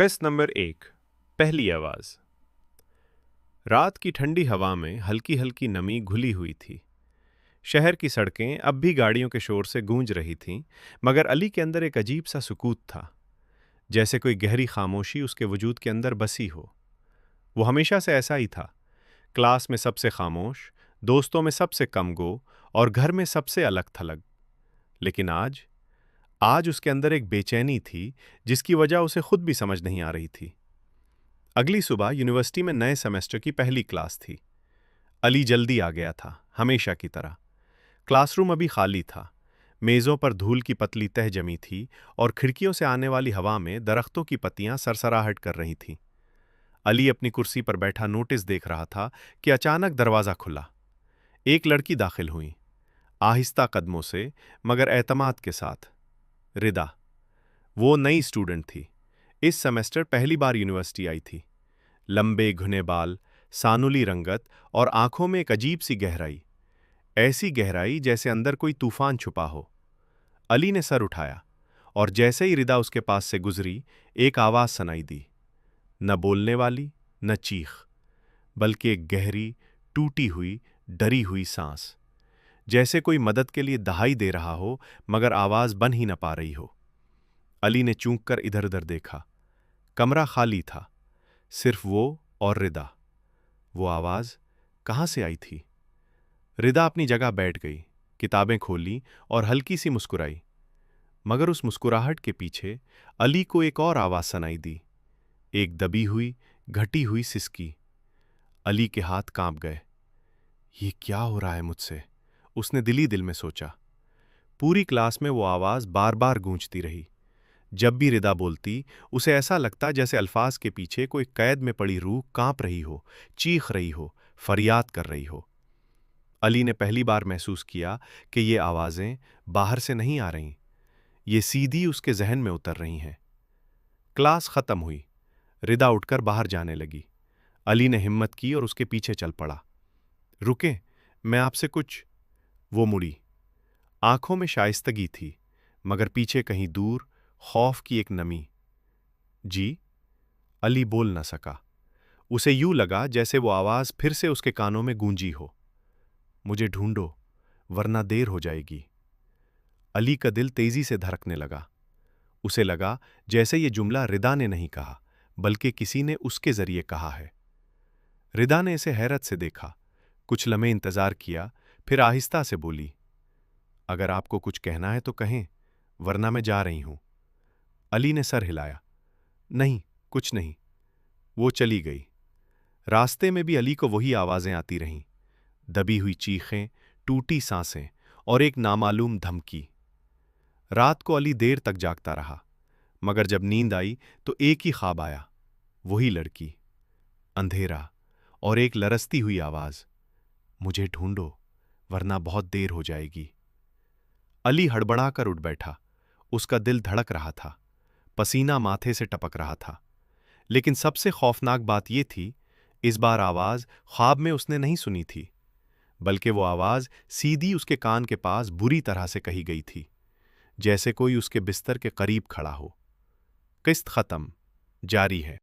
किस्त नंबर 1। पहली आवाज़। रात की ठंडी हवा में हल्की हल्की नमी घुली हुई थी। शहर की सड़कें अब भी गाड़ियों के शोर से गूंज रही थीं, मगर अली के अंदर एक अजीब सा सुकूत था, जैसे कोई गहरी खामोशी उसके वजूद के अंदर बसी हो। वो हमेशा से ऐसा ही था, क्लास में सबसे खामोश, दोस्तों में सबसे कम गो और घर में सबसे अलग थलग। लेकिन आज आज उसके अंदर एक बेचैनी थी, जिसकी वजह उसे खुद भी समझ नहीं आ रही थी। अगली सुबह यूनिवर्सिटी में नए सेमेस्टर की पहली क्लास थी। अली जल्दी आ गया था, हमेशा की तरह। क्लासरूम अभी खाली था। मेज़ों पर धूल की पतली तह जमी थी और खिड़कियों से आने वाली हवा में दरख्तों की पत्तियां सरसराहट कर रही थीं। अली अपनी कुर्सी पर बैठा नोटिस देख रहा था कि अचानक दरवाज़ा खुला। एक लड़की दाखिल हुई, आहिस्ता कदमों से मगर एतमाद के साथ। रिदा। वो नई स्टूडेंट थी, इस सेमेस्टर पहली बार यूनिवर्सिटी आई थी। लंबे घुने बाल, सानुली रंगत और आंखों में एक अजीब सी गहराई, ऐसी गहराई जैसे अंदर कोई तूफान छुपा हो। अली ने सर उठाया और जैसे ही रिदा उसके पास से गुजरी, एक आवाज सुनाई दी। न बोलने वाली, न चीख, बल्कि एक गहरी, टूटी हुई, डरी हुई सांस, जैसे कोई मदद के लिए दहाई दे रहा हो मगर आवाज बन ही न पा रही हो। अली ने चूक कर इधर उधर देखा। कमरा खाली था, सिर्फ वो और रिदा। वो आवाज कहाँ से आई थी? रिदा अपनी जगह बैठ गई, किताबें खोली और हल्की सी मुस्कुराई। मगर उस मुस्कुराहट के पीछे अली को एक और आवाज सुनाई दी, एक दबी हुई, घटी हुई सिसकी। अली के हाथ कांप गए। ये क्या हो रहा है मुझसे? उसने दिली दिल में सोचा। पूरी क्लास में वो आवाज बार बार गूंजती रही। जब भी रिदा बोलती, उसे ऐसा लगता जैसे अल्फाज के पीछे कोई कैद में पड़ी रूह कांप रही हो, चीख रही हो, फरियाद कर रही हो। अली ने पहली बार महसूस किया कि ये आवाजें बाहर से नहीं आ रहीं, ये सीधी उसके जहन में उतर रही हैं। क्लास खत्म हुई। रिदा उठकर बाहर जाने लगी। अली ने हिम्मत की और उसके पीछे चल पड़ा। रुके, मैं आपसे कुछ। वो मुड़ी। आंखों में शाइस्तगी थी, मगर पीछे कहीं दूर खौफ की एक नमी। जी? अली बोल न सका। उसे यूं लगा जैसे वो आवाज फिर से उसके कानों में गूंजी हो। मुझे ढूंढो, वरना देर हो जाएगी। अली का दिल तेजी से धड़कने लगा। उसे लगा जैसे ये जुमला रिदा ने नहीं कहा, बल्कि किसी ने उसके जरिए कहा है। रिदा ने इसे हैरत से देखा, कुछ लम्हे इंतजार किया, फिर आहिस्ता से बोली, अगर आपको कुछ कहना है तो कहें, वरना मैं जा रही हूं। अली ने सर हिलाया। नहीं, कुछ नहीं। वो चली गई। रास्ते में भी अली को वही आवाजें आती रहीं, दबी हुई चीखें, टूटी सांसें और एक नामालूम धमकी। रात को अली देर तक जागता रहा, मगर जब नींद आई तो एक ही ख्वाब आया, वही लड़की, अंधेरा और एक लरसती हुई आवाज, मुझे ढूंढो, वरना बहुत देर हो जाएगी। अली हड़बड़ाकर उठ बैठा। उसका दिल धड़क रहा था, पसीना माथे से टपक रहा था। लेकिन सबसे खौफनाक बात यह थी, इस बार आवाज ख्वाब में उसने नहीं सुनी थी, बल्कि वो आवाज सीधी उसके कान के पास बुरी तरह से कही गई थी, जैसे कोई उसके बिस्तर के करीब खड़ा हो। किस्त खत्म, जारी है।